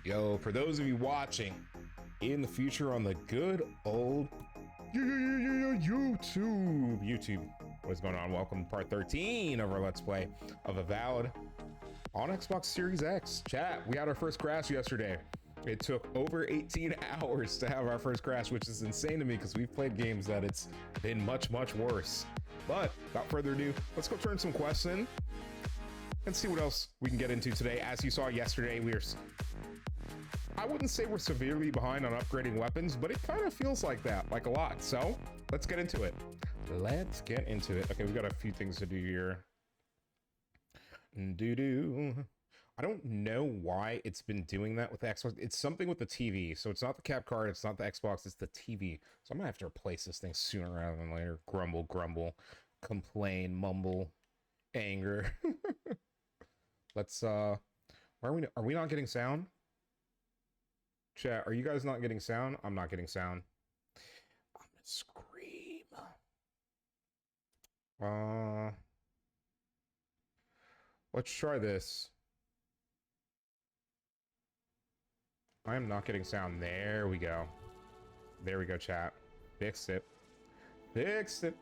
Yo, for those of you watching in the future on the good old YouTube, what's going on? Welcome to part 13 of our Let's Play of Avowed on Xbox Series X. Chat, we had our first crash yesterday. It took over 18 hours to have our first crash, which is insane to me because we've played games that it's been much, much worse. But without further ado, let's go turn some quests in and see what else we can get into today. As you saw yesterday, I wouldn't say we're severely behind on upgrading weapons, but it kind of feels like that, like a lot. So let's get into it. Let's get into it. Okay, we got a few things to do here. I don't know why it's been doing that with the Xbox. It's something with the TV. So it's not the cap card, it's not the Xbox, it's the TV. So I'm gonna have to replace this thing sooner rather than later. Grumble, grumble, complain, mumble, anger. Let's are we not getting sound? Chat, are you guys not getting sound? I'm not getting sound. I'm gonna scream. Let's try this. I am not getting sound. There we go. There we go, chat. Fixed it. Fixed it.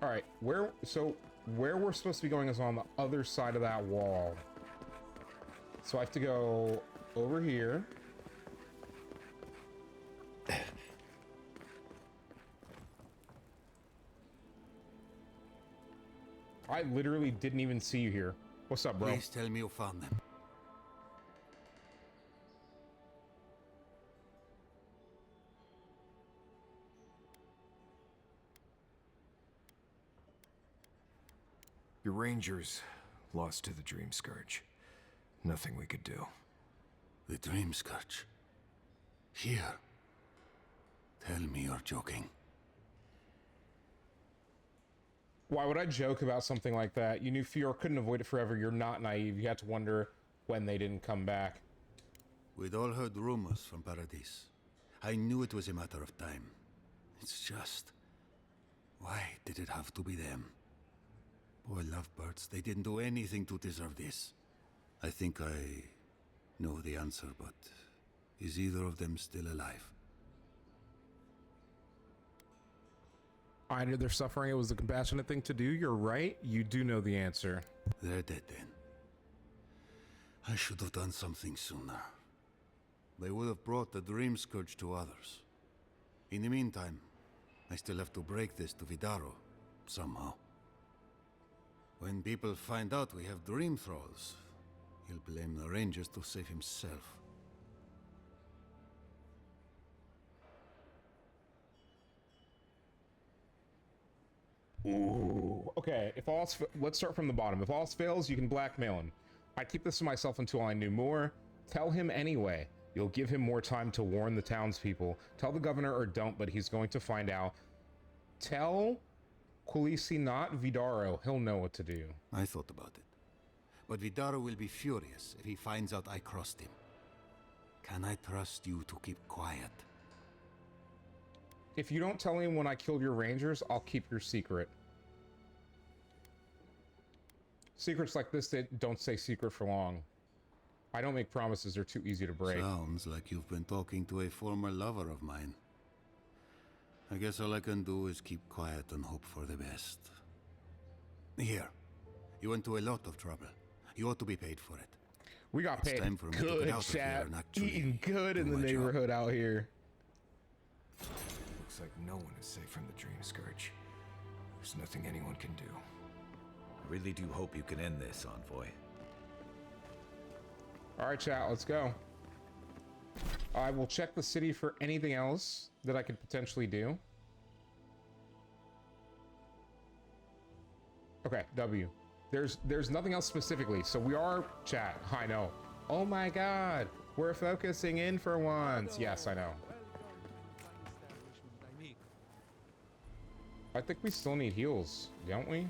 All right, where we're supposed to be going is on the other side of that wall. So I have to go over here. I literally didn't even see you here. What's up, bro? Please tell me you found them. Your rangers lost to the Dream Scourge. Nothing we could do. The Dream Scourge. Here. Tell me you're joking. Why would I joke about something like that? You knew Fior couldn't avoid it forever. You're not naive. You had to wonder when they didn't come back. We'd all heard rumors from Paradis. I knew it was a matter of time. It's just... why did it have to be them? Poor lovebirds, they didn't do anything to deserve this. I think I know the answer, but is either of them still alive? I knew their suffering. It was the compassionate thing to do. You're right. You do know the answer. They're dead then. I should have done something sooner. They would have brought the Dream Scourge to others. In the meantime, I still have to break this to Vidaro, somehow. When people find out we have Dream Thralls, he'll blame the Rangers to save himself. Ooh. Okay, if all else, let's start from the bottom. If all else fails, you can blackmail him. I keep this to myself until I knew more. Tell him anyway. You'll give him more time to warn the townspeople. Tell the governor or don't, but he's going to find out. Tell Quilisi, not Vidaro. He'll know what to do. I thought about it. But Vidaro will be furious if he finds out I crossed him. Can I trust you to keep quiet? If you don't tell him when I killed your rangers, I'll keep your secret. Secrets like this, they don't stay secret for long. I don't make promises, they're too easy to break. Sounds like you've been talking to a former lover of mine. I guess all I can do is keep quiet and hope for the best. Here, you went to a lot of trouble. You ought to be paid for it. We got paid good, chat. Eating good in the neighborhood out here. Looks like no one is safe from the Dream Scourge. There's nothing anyone can do. I really do hope you can end this, Envoy. All right, chat, let's go. I will check the city for anything else that I could potentially do. Okay, W. There's nothing else specifically, so we are, chat, I know. Oh my god, we're focusing in for once. Yes, I know. I think we still need heals, don't we?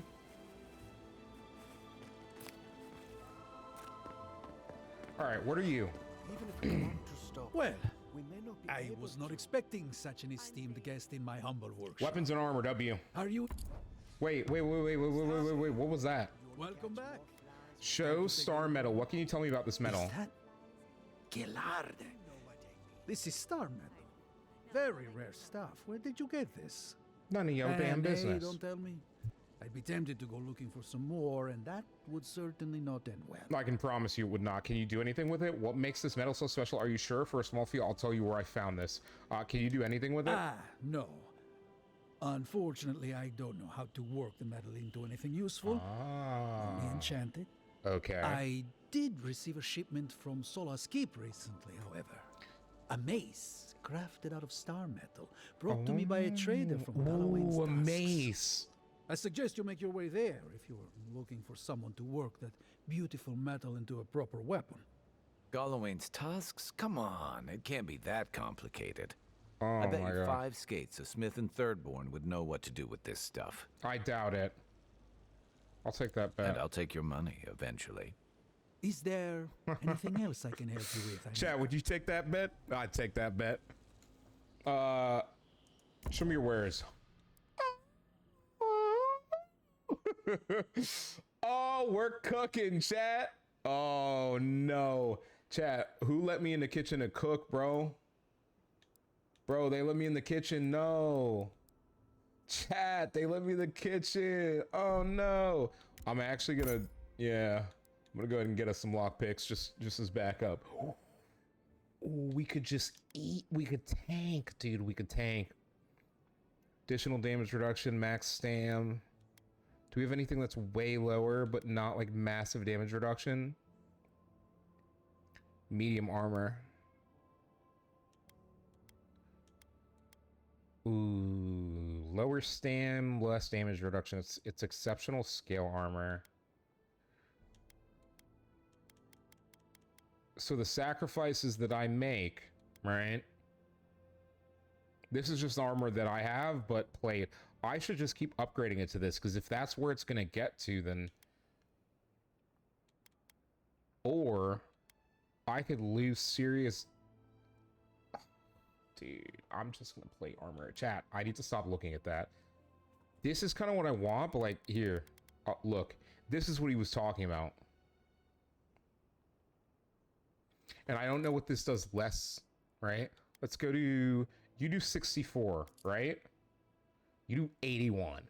Alright, what are you? Well, I was not expecting such an esteemed guest in my humble workshop. Weapons and armor, W. Are you? Wait, what was that? Welcome back. Show star metal. What can you tell me about this metal? Is that Gelarde? This is star metal. Very rare stuff. Where did you get this? None of your damn Hey, business. don't tell me. I'd be tempted to go looking for some more, and that would certainly not end well. I can promise you it would not. Can you do anything with it? What makes this metal so special? Are you sure? For a small fee, I'll tell you where I found this. Can you do anything with it? No. Unfortunately, I don't know how to work the metal into anything useful. Only enchant it. Okay. I did receive a shipment from Sola's Keep recently, however. A mace crafted out of star metal, brought to me by a trader from Halloween's Ooh, a tusks. mace. I suggest you make your way there if you're looking for someone to work that beautiful metal into a proper weapon. Gallowayne's tusks? Come on, it can't be that complicated. Oh I bet my you God. 5 skates of Smith and Thirdborn would know what to do with this stuff. I doubt it. I'll take that And bet. I'll take your money eventually. Is there anything else I can help you with? Chad, would you take that bet? I'd take that bet. Show me your wares. Oh, we're cooking, chat. Oh no, chat. Who let me in the kitchen to cook, bro? Bro, they let me in the kitchen. No, chat. They let me in the kitchen. Oh no. I'm actually gonna. Yeah, I'm gonna go ahead and get us some lockpicks, just as backup. Ooh, we could just eat. We could tank, dude. We could tank. Additional damage reduction, max stam. Do we have anything that's way lower, but not like massive damage reduction? Medium armor. Ooh, lower stam, less damage reduction. It's exceptional scale armor. So the sacrifices that I make, right? This is just armor that I have, but plate. I should just keep upgrading it to this, because if that's where it's going to get to, then... Or I could lose serious... Dude, I'm just going to plate armor. Chat, I need to stop looking at that. This is kind of what I want, but like, here. Look, this is what he was talking about. And I don't know what this does less, right? Let's go to... You do 64, right? You do 81.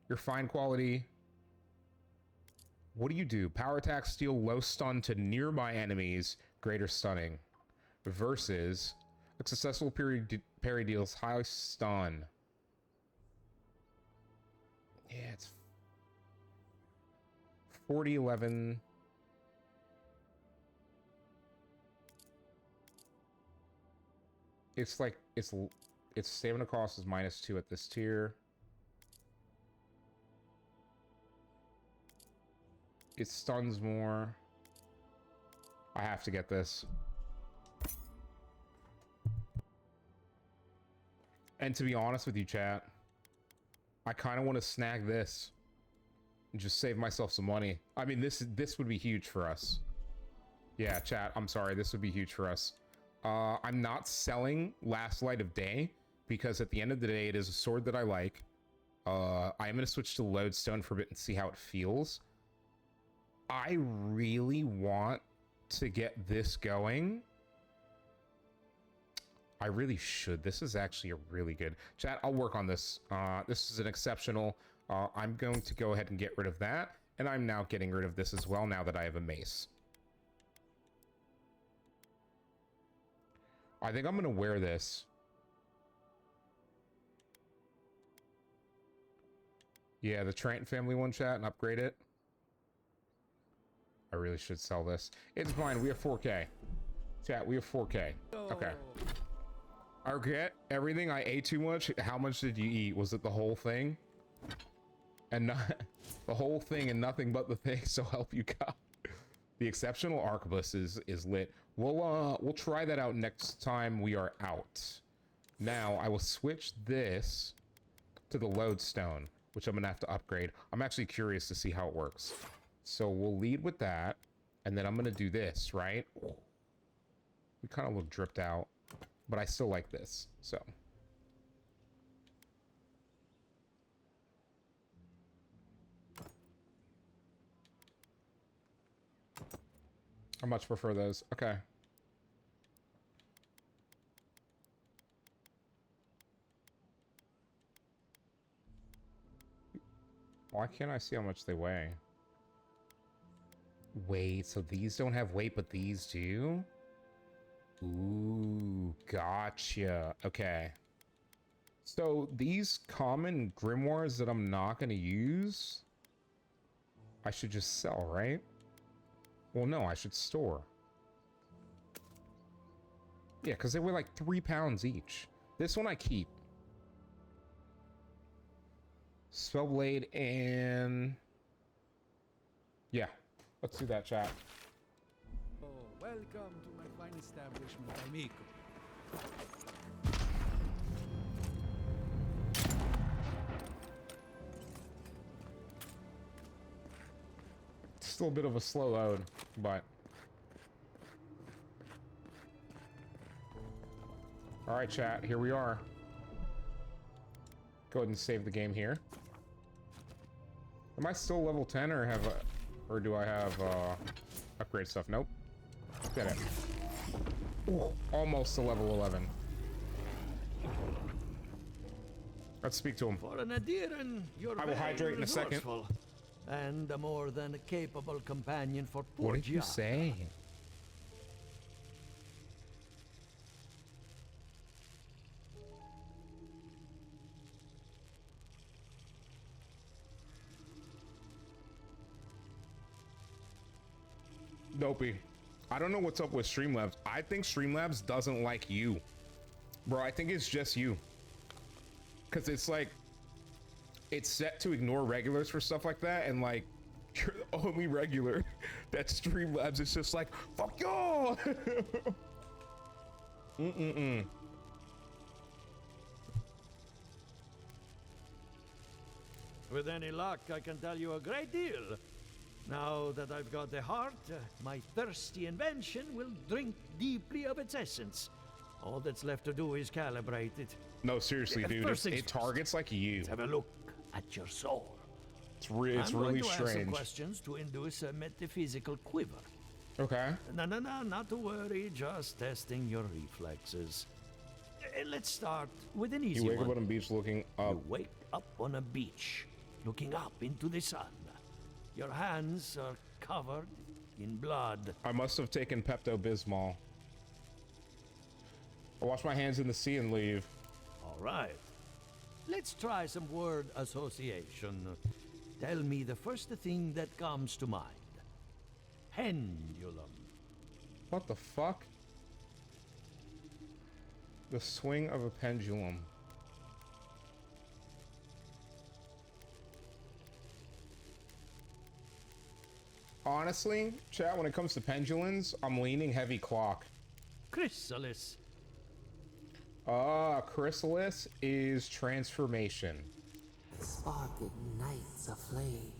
Your fine quality. What do? Power attack, steal, low stun to nearby enemies, greater stunning. Versus a successful parry deals high stun. Yeah, it's 40, 11. It's like, its stamina cost is -2 at this tier. It stuns more. I have to get this. And to be honest with you, chat, I kind of want to snag this and just save myself some money. I mean, this would be huge for us. Yeah, chat, I'm sorry, this would be huge for us. I'm not selling Last Light of Day because at the end of the day, it is a sword that I like. I'm going to switch to Lodestone for a bit and see how it feels. I really want to get this going. I really should. This is actually a really good... Chat, I'll work on this. This is an exceptional... I'm going to go ahead and get rid of that. And I'm now getting rid of this as well now that I have a mace. I think I'm going to wear this. Yeah, the Trant family one, chat, and upgrade it. I really should sell this. It's fine. We have 4K. Chat, we have 4K. Okay. I regret everything. I ate too much. How much did you eat? Was it the whole thing? And not the whole thing and nothing but the thing, so help you God. The exceptional arquebus is lit. We'll try that out next time we are out. Now I will switch this to the lodestone, which I'm gonna have to upgrade. I'm actually curious to see how it works. So we'll lead with that, and then I'm gonna do this, right? We kind of look dripped out, but I still like this, so. I much prefer those. Okay. Why can't I see how much they weigh? Wait, so these don't have weight, but these do? Ooh, gotcha. Okay. So these common grimoires that I'm not going to use, I should just sell, right? Well, no, I should store. Yeah, because they weigh like 3 pounds each. This one I keep. Spellblade and... yeah, let's do that, chat. Oh, welcome to my fine establishment, amico. Still a bit of a slow load, but... Alright, chat, here we are. Go ahead and save the game here. Am I still level 10 or have or do I have upgrade stuff? Nope. Get it. Ooh, almost to level 11. Let's speak to him. For an Adiran, you're I will hydrate in a second. And a more than capable companion for poor What did you Giatta. say? Dopey. I don't know what's up with Streamlabs. I think Streamlabs doesn't like you. Bro, I think it's just you. Because it's like, it's set to ignore regulars for stuff like that, and like, you're the only regular that Streamlabs is just like, fuck y'all! With any luck, I can tell you a great deal. Now that I've got the heart, my thirsty invention will drink deeply of its essence. All that's left to do is calibrate it. No, seriously, dude, it targets like you. Let's have a look at your soul. It's really I'm going to ask some strange. questions to induce a metaphysical quiver. Okay. No, not to worry, just testing your reflexes. Let's start with an easy You wake one. up on a beach looking up. You wake up on a beach, looking up into the sun. Your hands are covered in blood. I must have taken Pepto-Bismol. I wash my hands in the sea and leave. All right. Let's try some word association. Tell me the first thing that comes to mind. Pendulum. What the fuck? The swing of a pendulum. Honestly, chat, when it comes to pendulums, I'm leaning heavy clock. Chrysalis. Chrysalis is transformation. The spark ignites a flame.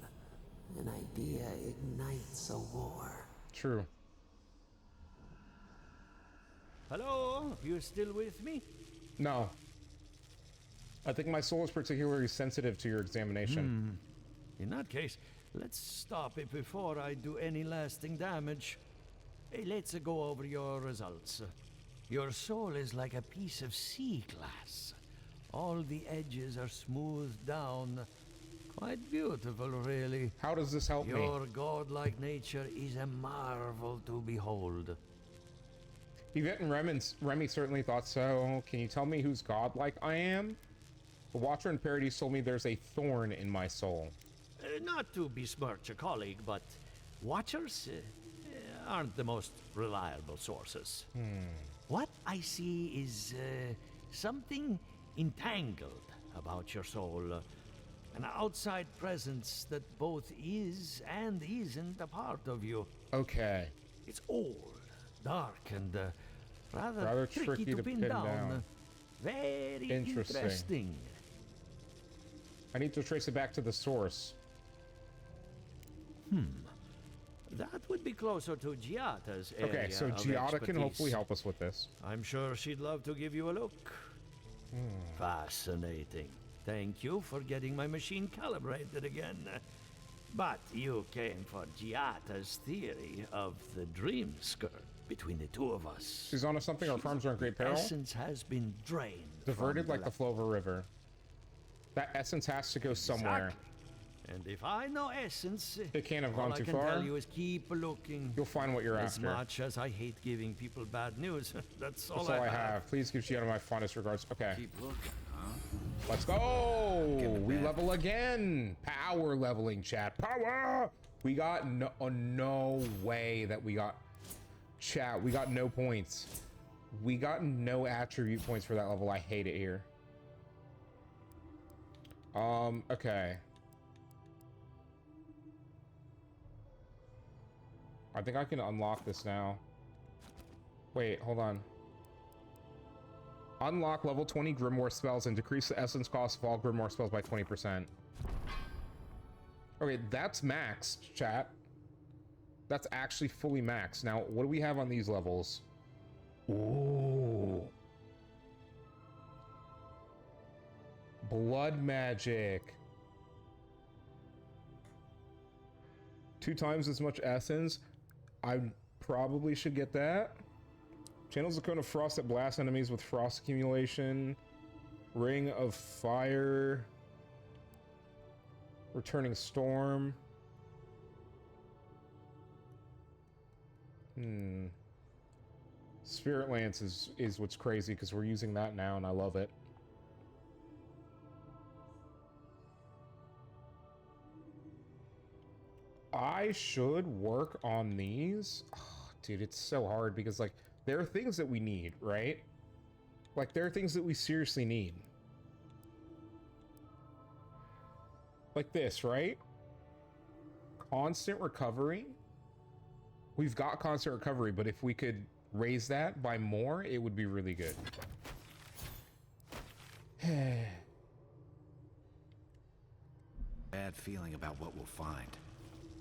An idea ignites a war. True. Hello? You still with me? No. I think my soul is particularly sensitive to your examination. In that case, let's stop it before I do any lasting damage. Hey, let's go over your results. Your soul is like a piece of sea glass. All the edges are smoothed down. Quite beautiful, really. How does this help me? Your godlike nature is a marvel to behold. Yvette and Remy certainly thought so. Can you tell me whose godlike I am? The Watcher and Parodies told me there's a thorn in my soul. Not to besmirch a colleague, but Watchers aren't the most reliable sources. What I see is something entangled about your soul. An outside presence that both is and isn't a part of you. Okay. It's old, dark, and Rather tricky to pin down. Very interesting. I need to trace it back to the source. That would be closer to Giatta's area. Okay, so of Giatta can hopefully expertise. help us with this. I'm sure she'd love to give you a look. Fascinating. Thank you for getting my machine calibrated again. But you came for Giatta's theory of the dream skirt between the two of us. She's onto something. Our farms are in great peril. Essence has been drained. Diverted like the flow of a river. That essence has to go somewhere. Exactly. And if I know essence, It can't have gone all too I can far. tell you is keep looking. You'll find what you're As after. much as I hate giving people bad news, that's all That's all I have. Please give Giatta my fondest regards. Okay. Keep looking, huh? Let's go! We level again! Power leveling, chat. Power! We got no way that we got... Chat, we got no points. We got no attribute points for that level. I hate it here. Okay. I think I can unlock this now. Wait, hold on. Unlock level 20 Grimoire spells and decrease the essence cost of all Grimoire spells by 20%. Okay, that's maxed, chat. That's actually fully maxed. Now, what do we have on these levels? Ooh. Blood magic. 2 times as much essence. I probably should get that. Channels a cone of frost that blasts enemies with frost accumulation. Ring of fire. Returning storm. Spirit Lance is what's crazy because we're using that now and I love it. I should work on these. Oh, dude, it's so hard because like there are things that we need, right? Like there are things that we seriously need. Like this, right? Constant recovery. We've got constant recovery, but if we could raise that by more, it would be really good. Bad feeling about what we'll find.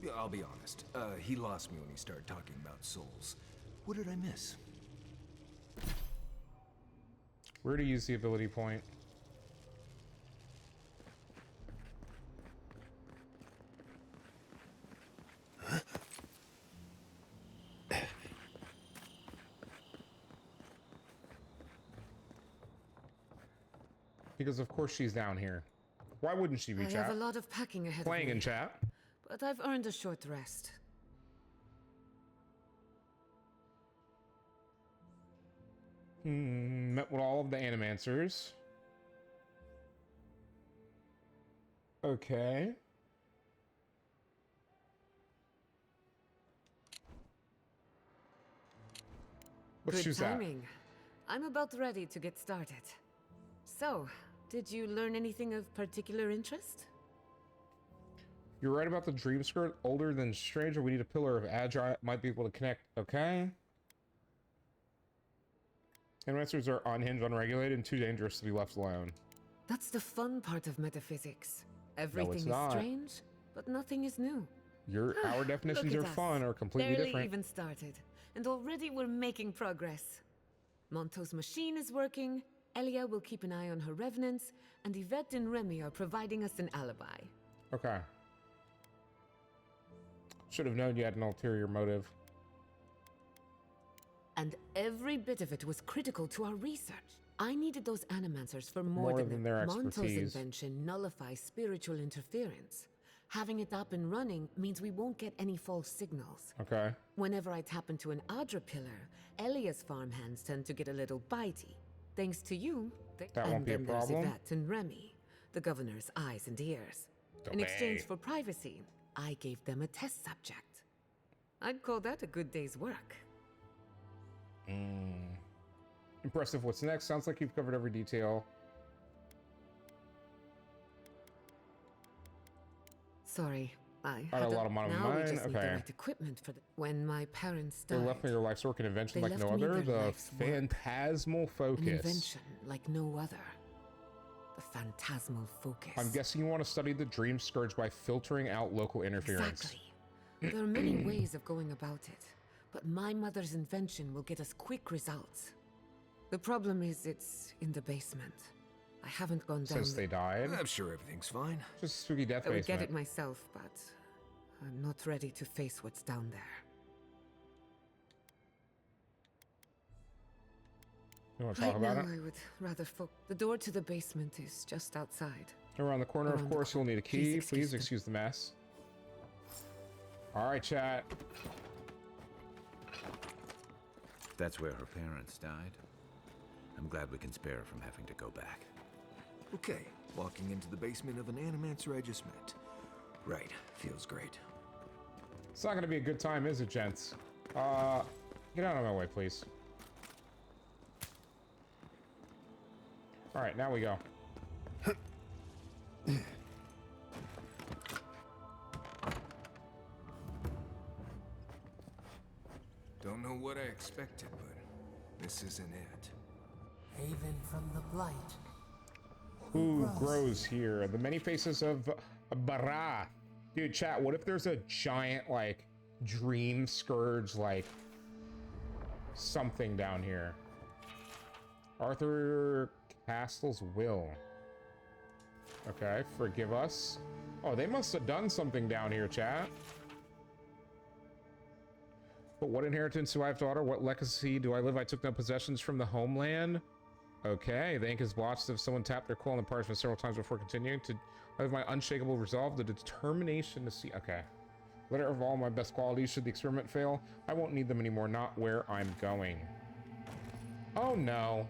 Yeah, I'll be honest. He lost me when he started talking about souls. What did I miss? Where to use the ability point? Because of course she's down here. Why wouldn't she be, I chat? have a lot of packing ahead Playing of me, in chat. but I've earned a short rest. Met with all of the animancers. Okay. Let's Good choose that. timing. I'm about ready to get started. So, did you learn anything of particular interest? You're right about the dream skirt. Older than stranger. We need a pillar of agile. Might be able to connect. Okay. Animancers are unhinged, unregulated, and too dangerous to be left alone. That's the fun part of metaphysics. Everything is not. strange, but nothing is new. Our definitions Look are at us. fun or completely Barely different. even started, and already we're making progress. Monto's machine is working, Elia will keep an eye on her revenants, and Yvette and Remy are providing us an alibi. Okay. Should have known you had an ulterior motive. And every bit of it was critical to our research. I needed those animancers for more than their Monto's expertise. invention nullifies spiritual interference. Having it up and running means we won't get any false signals. Okay. Whenever I tap into an Adra pillar, Elia's farmhands tend to get a little bitey. Thanks to you, That won't be a and then there's problem. Yvette and Remy, the governor's eyes and ears. In Obey. exchange for privacy, I gave them a test subject. I'd call that a good day's work. Impressive. What's next? Sounds like you've covered every detail. Sorry, I Got a lot of money on now we mine, just need the okay. right equipment for the... When my parents They died, left me your life's work and invention They like no left me other. their The life's work. phantasmal an focus. invention like no other. The phantasmal focus. I'm guessing you want to study the dream scourge by filtering out local interference. Exactly. There are many ways of going about it, but my mother's invention will get us quick results. The problem is it's in the basement. I haven't gone down Since they died. I'm sure everything's fine. Just a spooky death I would get basement. it myself, but I'm not ready to face what's down there. You want to talk Right about now, it? I would rather the door to the basement is just outside. Around the corner, of course, you'll need a key. Please them. excuse the mess. All right, chat. That's where her parents died. I'm glad we can spare her from having to go back. Okay, walking into the basement of an Animancer I just met. Right, feels great. It's not going to be a good time, is it, gents? Get out of my way, please. All right, now we go. Don't know what I expected, but this isn't it. Haven from the blight. Who grows here? The many faces of Bara. Dude, chat, what if there's a giant, like, dream scourge, like, something down here? Arthur Castle's will. Okay, forgive us. Oh, they must have done something down here, chat. But what inheritance do I have, daughter? What legacy do I live? I took no possessions from the homeland. Okay, the ink is blotched if someone tapped their quill on the parchment several times before continuing to. I have my unshakable resolve, the determination to see. Okay. Letter of all my best qualities. Should the experiment fail, I won't need them anymore. Not where I'm going. Oh no.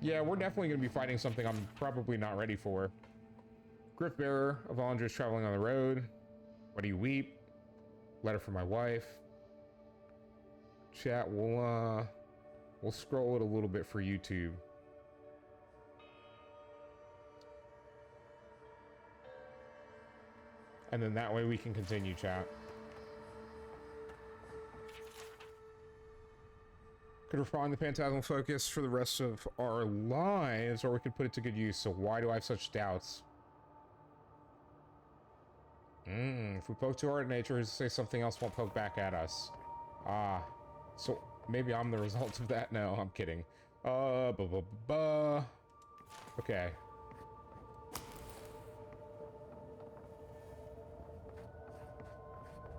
Yeah, we're definitely going to be fighting something I'm probably not ready for. Griff bearer of Andres traveling on the road. Why do you weep? Letter from my wife. Chat, we'll scroll it a little bit for YouTube. And then that way we can continue, chat. Could refine the Phantasmal focus for the rest of our lives, or we could put it to good use. So why do I have such doubts? If we poke too hard at nature, who's to say something else won't poke back at us? So maybe I'm the result of that? No, I'm kidding. Okay.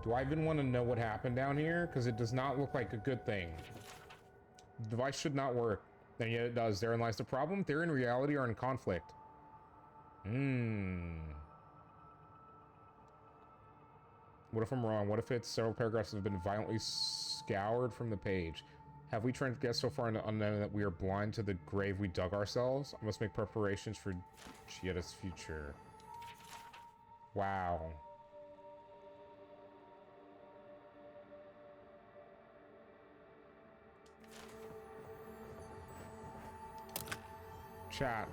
Do I even want to know what happened down here? Because it does not look like a good thing. The device should not work. And yet it does. Therein lies the problem. Theory and reality are in conflict. What if I'm wrong? What if it's several paragraphs have been violently scoured from the page? Have we tried to get so far into unknown that we are blind to the grave we dug ourselves? I must make preparations for Giatta's future. Wow. Chat.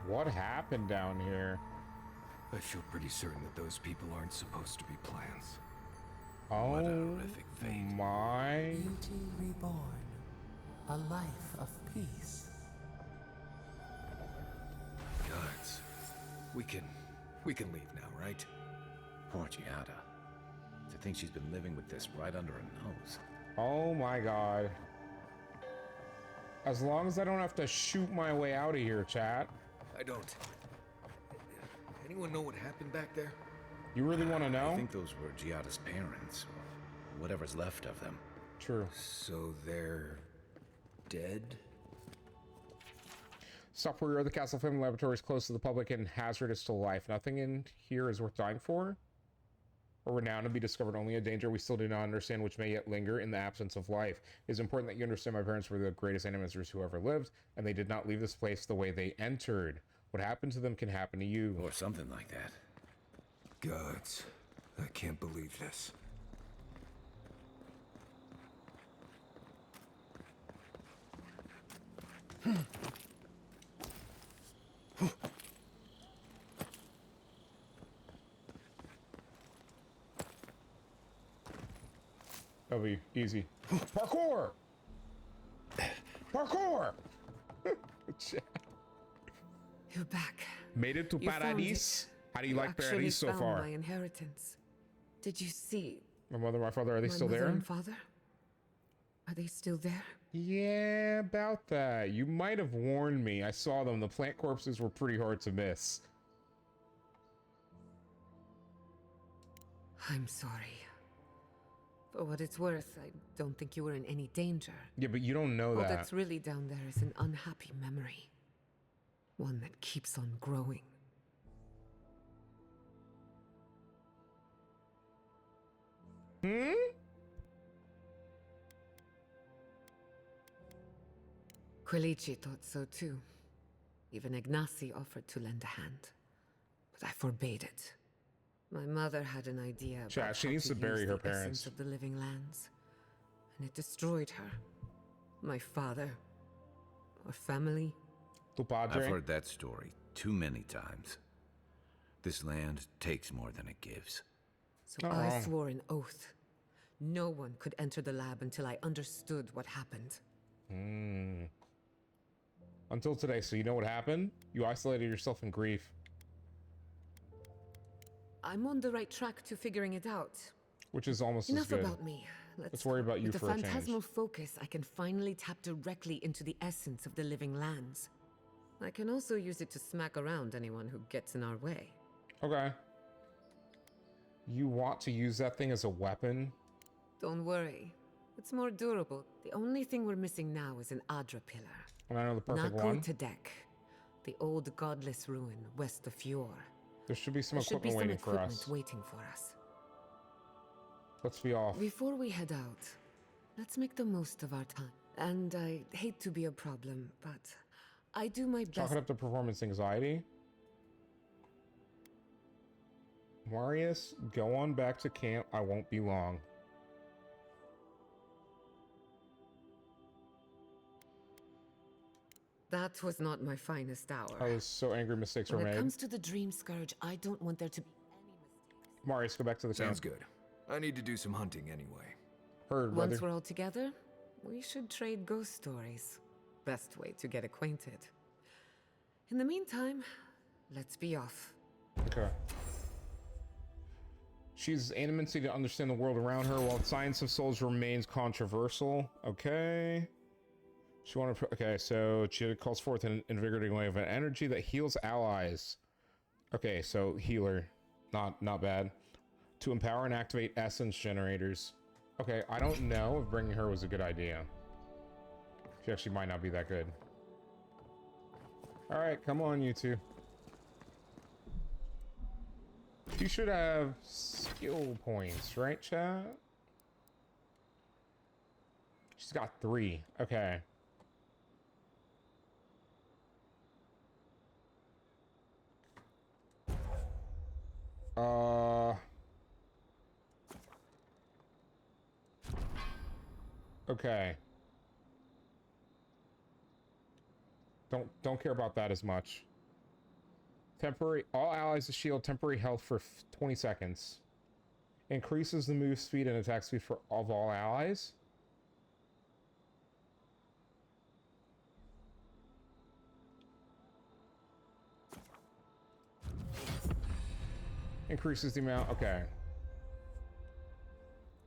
What happened down here? I feel pretty certain that those people aren't supposed to be plants. Oh, what a horrific fate. My. Beauty reborn. A life of peace. Guards. We can leave now, right? Poor Giatta. To think she's been living with this right under her nose. Oh my god. As long as I don't have to shoot my way out of here, chat. I don't. Anyone know what happened back there? You really want to know? I think those were Giatta's parents, or whatever's left of them. True. So they're dead? Software of the Castle Family Laboratory is close to the public and hazardous to life. Nothing in here is worth dying for, or renowned to be discovered. Only a danger we still do not understand, which may yet linger in the absence of life. It is important that you understand my parents were the greatest animancers who ever lived, and they did not leave this place the way they entered. What happened to them can happen to you. Or something like that. Gods, I can't believe this. That'll be easy. Parkour! Parkour! You're back. Made it to You found Paradis. it. How do you like actually Paradis so found far? my inheritance. Did you see My mother, my father, are they my still mother there? and father? Are they still there? Yeah, about that. You might have warned me. I saw them. The plant corpses were pretty hard to miss. I'm sorry. For what it's worth, I don't think you were in any danger. Yeah, but you don't know All that. that's really down there is an unhappy memory. One that keeps on growing. Hmm? Quilici thought so too. Even Ignacy offered to lend a hand. But I forbade it. My mother had an idea about Chat, she how needs to bury use her the parents. essence of the living lands. And it destroyed her. My father. Our family. Tu padre? I've heard that story too many times. This land takes more than it gives. So I swore an oath. No one could enter the lab until I understood what happened. Until today, so you know what happened? You isolated yourself in grief. I'm on the right track to figuring it out. Which is almost Enough as good. about me. Let's worry about you With for a the change. phantasmal focus, I can finally tap directly into the essence of the living lands. I can also use it to smack around anyone who gets in our way. Okay. You want to use that thing as a weapon? Don't worry. It's more durable. The only thing we're missing now is an Adra pillar. And I know the perfect Naku one. Tedek, the old godless ruin west of Fjord. There should be some There should be equipment some waiting for equipment us. waiting for us. Let's be off. Before we head out, let's make the most of our time. And I hate to be a problem, but I do my Chalk best. it up to performance anxiety. Marius, go on back to camp. I won't be long. That was not my finest hour. I was so angry mistakes were When it made. comes to the Dream Scourge, I don't want there to be any mistakes. Marius, go back to the Sounds camp. good. I need to do some hunting anyway. Heard, Once brother. we're all together, we should trade ghost stories. Best way to get acquainted. In the meantime, let's be off. Okay. She's animancy to understand the world around her, while science of souls remains controversial. Okay. She wanted. Okay, so she calls forth an invigorating wave of energy that heals allies. Okay, so healer, not bad. To empower and activate essence generators. Okay, I don't know if bringing her was a good idea. She actually might not be that good. All right, come on, you two. You should have skill points, right, chat? She's got 3. Okay. Okay. Don't care about that as much. Temporary, all allies shield temporary health for 20 seconds. Increases the move speed and attack speed for of all allies. Increases the amount, okay.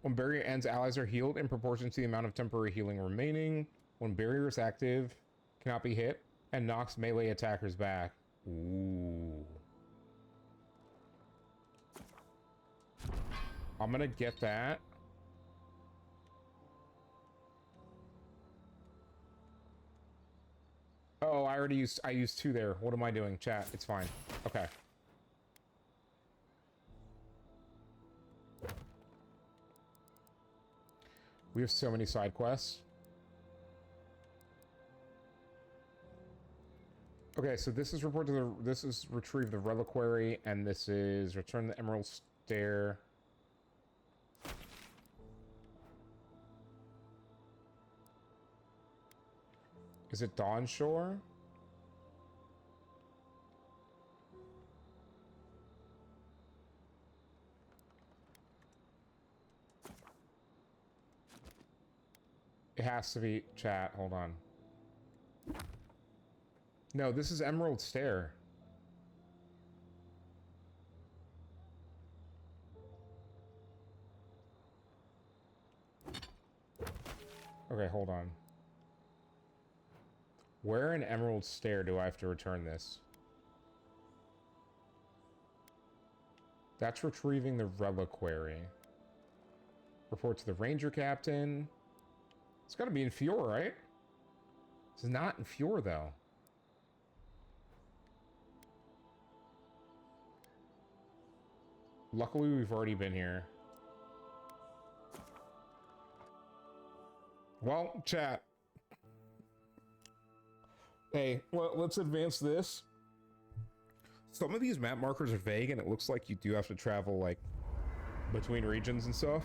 When barrier ends, allies are healed in proportion to the amount of temporary healing remaining. When barrier is active, cannot be hit, and knocks melee attackers back. Ooh. I'm gonna get that. Oh, I used 2 there. What am I doing? Chat, it's fine. Okay. We have so many side quests. Okay, so this is this is retrieve the reliquary, and this is return the emerald stair. Is it Dawn Shore? It has to be chat. Hold on. No, this is Emerald Stair. Okay, hold on. Where in Emerald Stair do I have to return this? That's retrieving the reliquary. Report to the ranger captain. It's gotta be in Fior, right? It's not in Fior, though. Luckily, we've already been here. Well, chat. Hey, well, let's advance this. Some of these map markers are vague, and it looks like you do have to travel, like, between regions and stuff.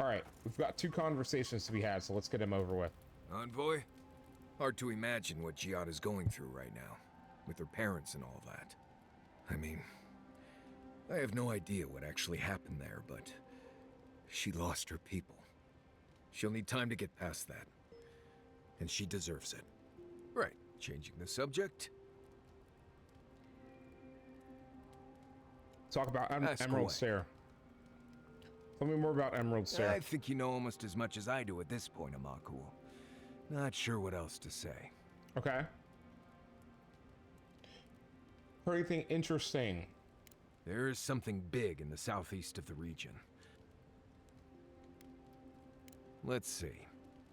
Alright, we've got 2 conversations to be had, so let's get them over with. Envoy? Hard to imagine what Giatta's going through right now, with her parents and all that. I mean, I have no idea what actually happened there, but she lost her people. She'll need time to get past that. And she deserves it. Right, changing the subject. Talk about Emerald Stair. Tell me more about Emerald Stair. I think you know almost as much as I do at this point, Naku. Not sure what else to say. Okay. Heard anything interesting? There is something big in the southeast of the region. Let's see.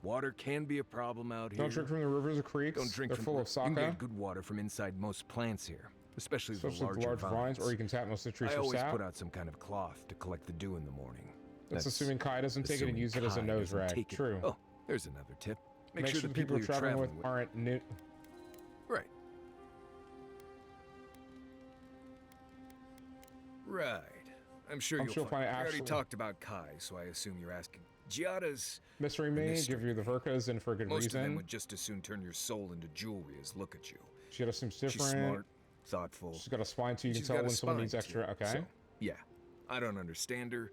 Water can be a problem out here. Don't drink from the rivers or creeks. Don't drink They're from full of You can sake. get good water from inside most plants here, especially the Especially larger large vines, or you can tap most of the trees I for always sap. put out some kind of cloth to collect the dew in the morning. That's assuming Kai doesn't take it and use it as a Kai nose doesn't rag. take it. True. Oh, there's another tip. Make sure the people you're traveling with aren't new. Right. Right. I'm sure you'll find it. We already talked about Kai, so I assume you're asking. Giatta's Mystery Maid, give you the Verkas in for a good Most reason. of them would just as soon turn your soul into jewelry as look at you. Giatta seems different. She's smart, thoughtful. She's got a spine too. You can She's tell got a when someone spine, needs extra. too. Okay. So, yeah. I don't understand her.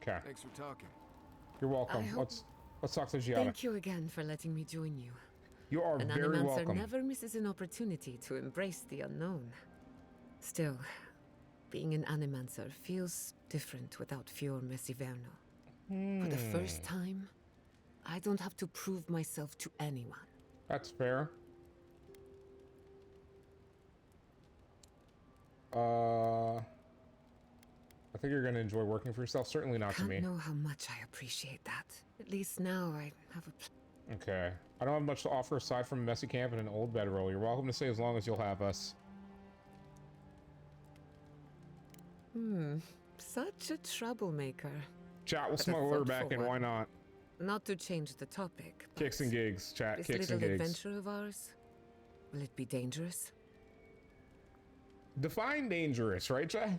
Okay. Thanks for talking. You're welcome. Let's talk to Giatta. Thank you again for letting me join you. You are An very Animancer welcome. never misses an opportunity to embrace the unknown. Still, being an Animancer feels different without Fior Messiverno. For the first time, I don't have to prove myself to anyone. That's fair. I think you're gonna enjoy working for yourself. Certainly not to me. Can't know how much I appreciate that. At least now I have a Okay. I don't have much to offer aside from a messy camp and an old bedroll. You're welcome to stay as long as you'll have us. Such a troublemaker. Chat, we'll But a smuggle her back thoughtful in. Why one. not? Not to change the topic, but Kicks and gigs, chat. this Kicks little and gigs. adventure of ours, will it be dangerous? Define dangerous, right, chat?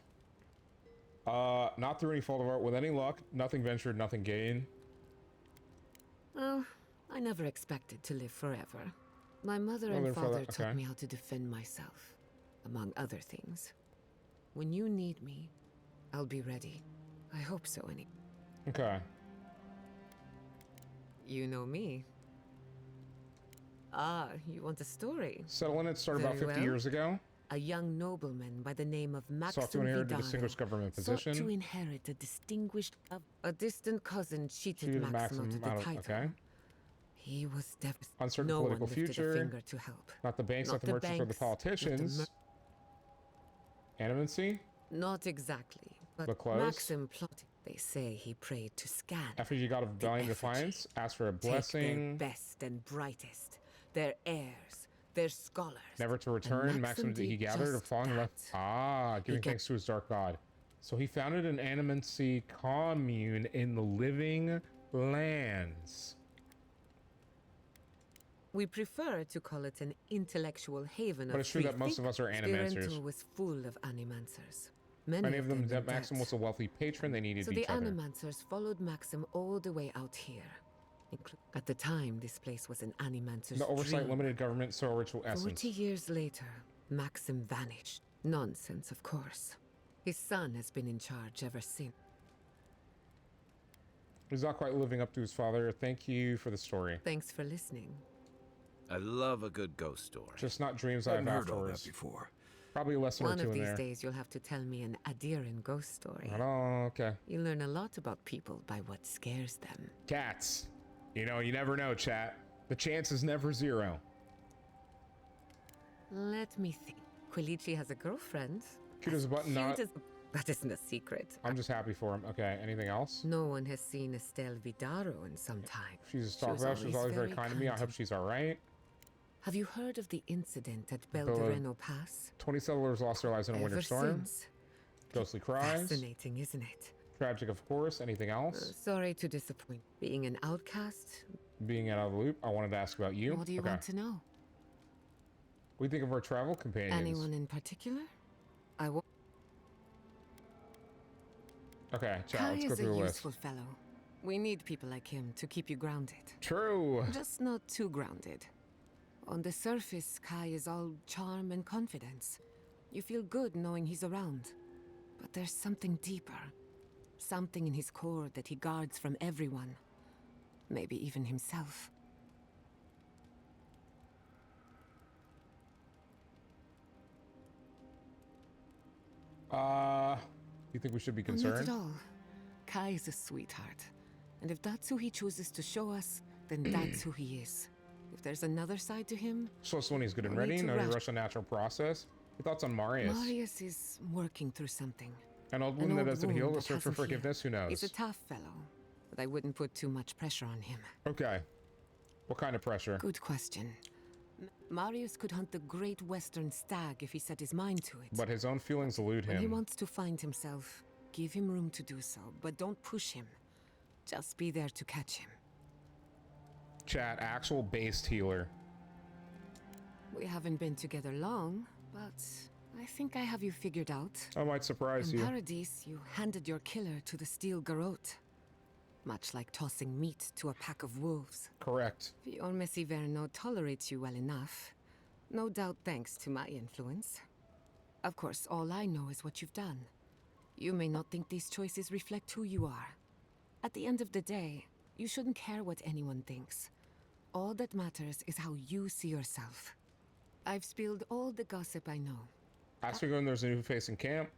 Not through any fault of art. With any luck, nothing ventured, nothing gained. Oh, I never expected to live forever. My mother Mother and and father, father taught okay. me how to defend myself, among other things. When you need me, I'll be ready. I hope so, anyway. Okay. You know me. Ah, you want a story? Settling it started about Very 50 well. years ago. A young nobleman by the name of Sought to Maxim inherit a Fidelio distinguished government sought to position. inherit a distinguished a distant cousin cheated Cheated Maxim out of the out of- title. okay. He was devastated. Uncertain No political one lifted future. a finger to help. Not the banks, not the merchants, or the politicians. Animancy? Not exactly, but But close? Maxim plotted. They say he prayed to scan. After you got a valiant effigy. defiance, asked for a Take their blessing. best and brightest, their heirs, their scholars. Never to return. Maxim Maxim that he did gathered of just falling left. that. Ah, giving ga- thanks to his dark god. So he founded an Animancy commune in the Living Lands. We prefer to call it an intellectual haven But of it's true that free most of us are Animancers. Spirito was full of Animancers. Many of them, in that Maxim debt. was a wealthy patron. They needed So each the other. Animancers followed Maxim all the way out here. At the time, this place was an Animancer's The oversight, dream. limited government, so ritual essence. 40 years later, Maxim vanished. Nonsense, of course. His son has been in charge ever since. He's not quite living up to his father. Thank you for the story. Thanks for listening. I love a good ghost story. Just not dreams I I have haven't heard all that afterwards. before. Probably a lesson or One two of in these there. days, you'll have to tell me an Adiran ghost story. Oh, okay. You learn a lot about people by what scares them. Cats. You know, you never know, chat. The chance is never zero. Let me think. Quilici has a girlfriend. Cute as a button, Cute not... as... That isn't a secret. I'm just happy for him. Okay, anything else? No one has seen Estelle Vidaro in some time. She's talked about. She's always very kind to me. I hope she's all right. Have you heard of the incident at Bella- Beldereno Pass? 20 settlers lost their lives in a winter Ever storm. since. Ghostly cries. Fascinating, isn't it? Tragic, of course. Anything else? Sorry to disappoint. Being an outcast? Being out of the loop, I wanted to ask about you. What do you want to know? What do you think of our travel companions? Anyone in particular? Okay, chat, Kai let's go is through a the list. useful fellow. We need people like him to keep you grounded. True. Just not too grounded. On the surface, Kai is all charm and confidence. You feel good knowing he's around. But there's something deeper. Something in his core that he guards from everyone. Maybe even himself. You think we should be Not concerned? at all. Kai is a sweetheart. And if that's who he chooses to show us, then that's who he is. If there's another side to him... Show us when he's good and no need ready. to No need to rush. rush a natural process. Your thoughts on Marius? Marius is working through something. An old An wound that old doesn't heal, wound a that search for hasn't healed. forgiveness, who knows? He's a tough fellow, but I wouldn't put too much pressure on him. Okay. What kind of pressure? Good question. Marius could hunt the great western stag if he set his mind to it. But his own feelings elude When he him. wants to find himself, give him room to do so, but don't push him. Just be there to catch him. Chat, actual based healer. We haven't been together long, but I think I have you figured out. I might surprise In you. Paradise, you handed your killer to the steel garrote. Much like tossing meat to a pack of wolves. Correct. Fior Messiverno tolerates you well enough. No doubt thanks to my influence. Of course, all I know is what you've done. You may not think these choices reflect who you are. At the end of the day, you shouldn't care what anyone thinks. All that matters is how you see yourself. I've spilled all the gossip I know. Ask me when there's a new face in camp.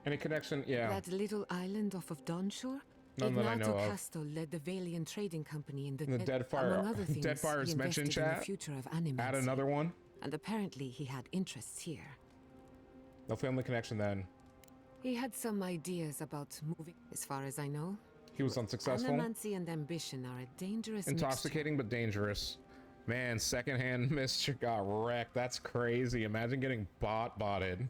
Any connection? Yeah. That little island off of Dawnshore? None that I know of. Castle led the Valiant trading company in the Deadfire. Among other things, Deadfire's he mentioned, invested in chat. the future of ANIMANCY. Add another one. And apparently he had interests here. No family connection then. He had some ideas about moving, as far as I know. He was unsuccessful. Animancy and ambition are a dangerous Intoxicating but dangerous. Man, secondhand Mr. got wrecked. That's crazy. Imagine getting botted.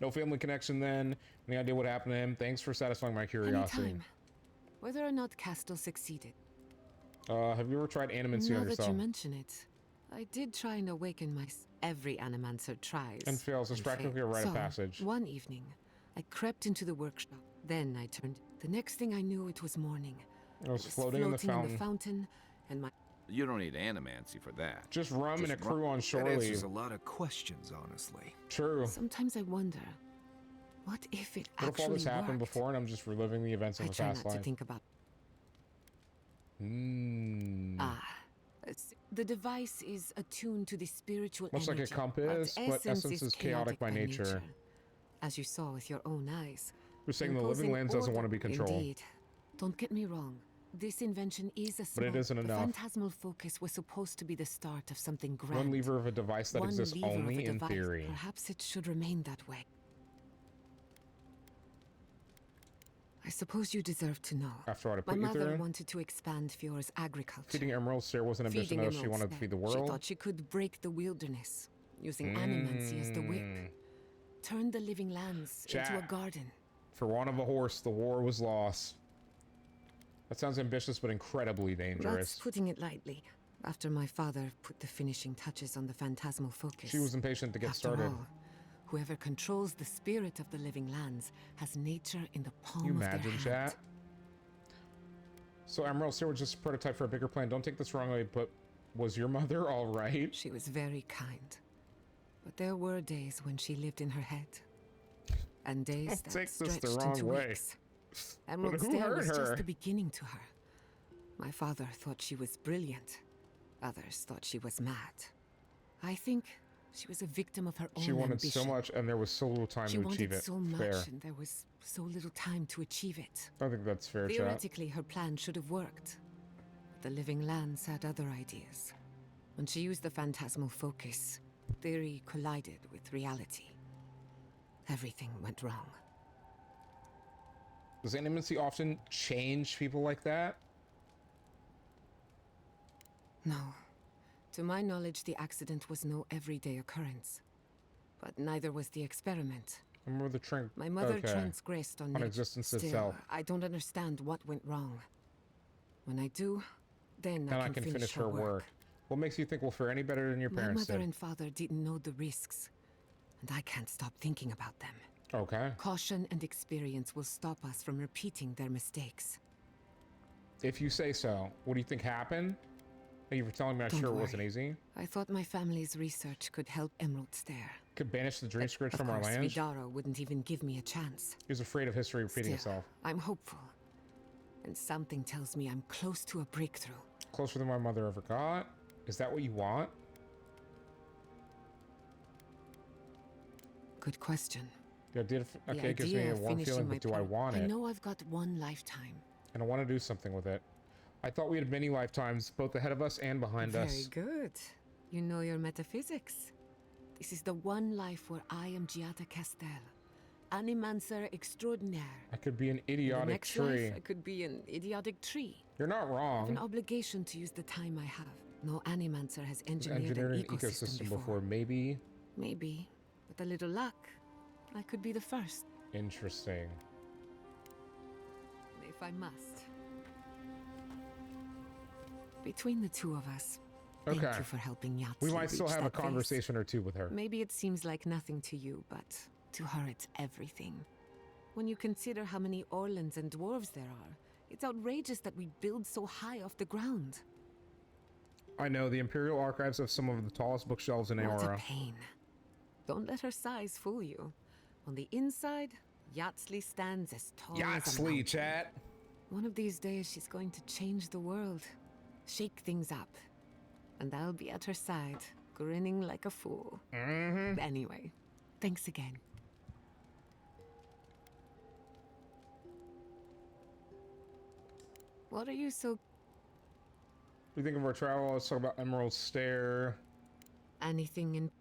No family connection then. Any idea what happened to him? Thanks for satisfying my curiosity. Anytime. Whether or not Castle succeeded. Have you ever tried animancy Now on that yourself? you mention it, I did try and awaken my... Every animancer tries. And fails. It's and practically a fails. rite of So, passage. One evening, I crept into the workshop. Then I turned. The next thing I knew, it was morning. I was floating in the fountain, and my... You don't need animancy for that. Just rum and a crew on shore That leave. answers a lot of questions, honestly. True. Sometimes I wonder, what if it What if all this happened worked? before and I'm just reliving the events of I a try past not to life? think about... It's The device is attuned to the spiritual much like a energy, compass, but essence is chaotic by nature. As you saw with your own eyes. We're saying the living Imposing lands doesn't want to be order- controlled. Indeed. Don't get me wrong. This invention is a But it isn't the enough. phantasmal focus was supposed to be the start of something grand. One lever of a device that One exists lever of only a in device. theory. Perhaps it should remain that way. I suppose you deserve to know. After what I My put you mother through, wanted to expand Fior's agriculture. feeding emeralds there was an ambition Feeding though. She emeralds wanted to there. feed the She world. thought she could break the wilderness, using animancy as the whip. Turn the living lands into a Chat. garden. For want of a horse, the war was lost. That sounds ambitious, but incredibly dangerous. That's putting it lightly. After my father put the finishing touches on the phantasmal focus. She was impatient to get After started. all, whoever controls the spirit of the living lands has nature in the palm Can you of their imagine, hand. chat? So emeralds here were just a prototype for a bigger plan. Don't take this wrongly, but was your mother all right? She was very kind. But there were days when she lived in her head. And days Don't that take this the stretched wrong into way. weeks. Emerald who Stair hurt was her? just the beginning to her. My father thought she was brilliant. Others thought she was mad. I think she was a victim of her own She wanted ambition. so much, and there was so little time She to achieve wanted it. so much, Fair. and there was so little time to achieve it. I think that's fair, chat. Theoretically, her plan should have worked. But the living lands had other ideas. When she used the phantasmal focus, theory collided with reality. Everything went wrong. Does animancy often change people like that? No. To my knowledge, the accident was no everyday occurrence. But neither was the experiment. I remember the My mother okay. transgressed on nature. existence Still, itself. I don't understand what went wrong. When I do, then And I can finish her work. What makes you think we'll fare any better than your My parents mother did? and father didn't know the risks, and I can't stop thinking about them. Okay. Caution and experience will stop us from repeating their mistakes. If you say so. What do you think happened? Thank you for telling me. I'm Don't sure it worry. wasn't easy. I thought my family's research could help Emerald Stair. Could banish the dream scourge Of from our course, lands. Vidaro wouldn't even give me a chance. He was afraid of history repeating Still, itself. I'm hopeful. And something tells me I'm close to a breakthrough. Closer than my mother ever got. Is that what you want? Good question. The idea, The okay, it gives me idea a of warm finishing feeling, my but do I plan- want I it? know I've got one lifetime. And I want to do something with it. I thought we had many lifetimes, both ahead of us and behind Very us. good. You know your metaphysics. This is the one life where I am Giatta Castel, Animancer extraordinaire. I could be an In the idiotic next tree. life, I could be an idiotic tree. You're not I have an wrong. obligation to use the time I have. No Animancer has engineered Engineering an ecosystem before, maybe. Maybe, with a little luck, I could be the first, Interesting. if I must. Between the two of us, thank Okay. you for helping Yahtzee We might still reach have a that phase. conversation or two with her. Maybe it seems like nothing to you, but to her it's everything. When you consider how many Orlans and dwarves there are, it's outrageous that we build so high off the ground. I know, the Imperial Archives have some of the tallest bookshelves in What a Aora. pain. Don't let her size fool you. On the inside, Yahtzee stands as tall as a Yahtzee, mountain. chat. One of these days, she's going to change the world, shake things up, and I'll be at her side, grinning like a fool. Anyway, thanks again. What are you so... We think of our travel. Let's talk about Emerald Stair. Anything in...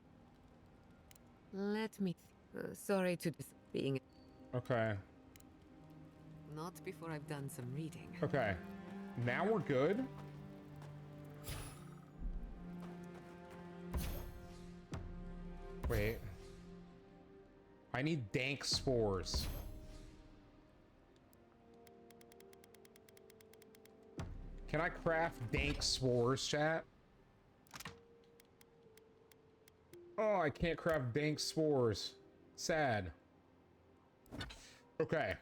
Let me... sorry to being... Okay. Not before I've done some reading. Okay. Now we're good. Wait. I need dank spores. Can I craft dank spores, chat? Oh, I can't craft dank spores. Sad. Okay.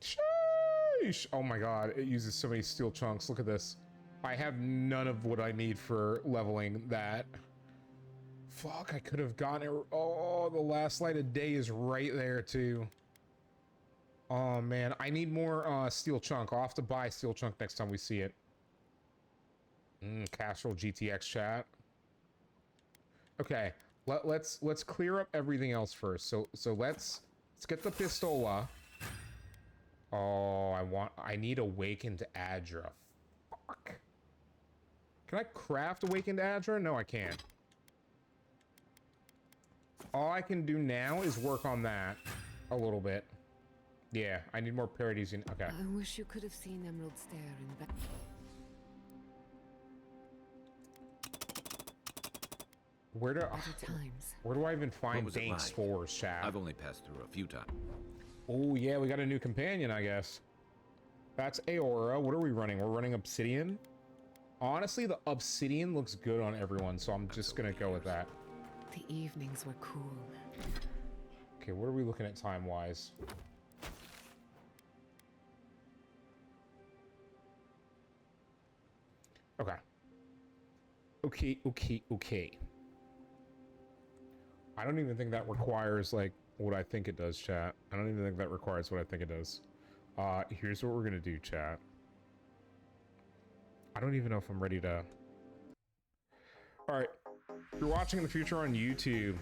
Sheesh. Oh my god, it uses so many steel chunks. Look at this. I have none of what I need for leveling that. Fuck, I could have gotten it. Oh, the last light of day is right there too. Oh man, I need more steel chunk. I'll have to buy steel chunk next time we see it. Castrol GTX chat. Okay, let's clear up everything else first. So let's get the pistola. Oh, I need Awakened Adra. Fuck. Can I craft Awakened Adra? No, I can't. All I can do now is work on that a little bit. Yeah, I need more parodies in. Okay. I wish you could have seen Emerald Stair in back. Where do times. where do I even What find was it dank like? spores, chat? I've only passed through a few times. Oh yeah, we got a new companion, I guess. That's Aora. What are we running? We're running Obsidian. Honestly, the Obsidian looks good on everyone, so I'm just gonna go with that. The evenings were cool. Okay, what are we looking at time-wise? Okay. Okay. I don't even think that requires like what I think it does, chat. I don't even think that requires what I think it does. Here's what we're gonna do, chat. I don't even know if I'm ready to. All right, if you're watching in the future on YouTube,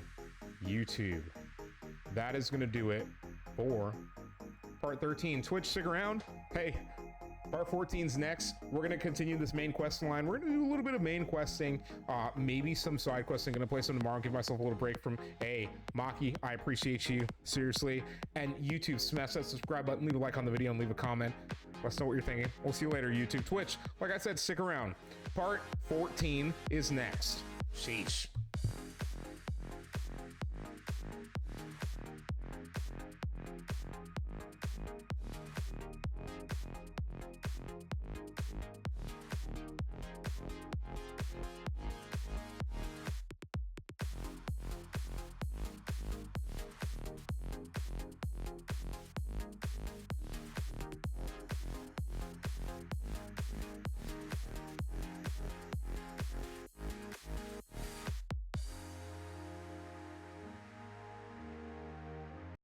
that is gonna do it for part 13. Twitch, stick around. Hey, part 14's next. We're gonna continue this main quest line. We're gonna do a little bit of main questing, maybe some side questing. Gonna play some tomorrow and give myself a little break from, hey, Maki, I appreciate you, seriously. And YouTube, smash that subscribe button, leave a like on the video, and leave a comment. Let us know what you're thinking. We'll see you later, YouTube. Twitch, like I said, stick around. Part 14 is next. Sheesh.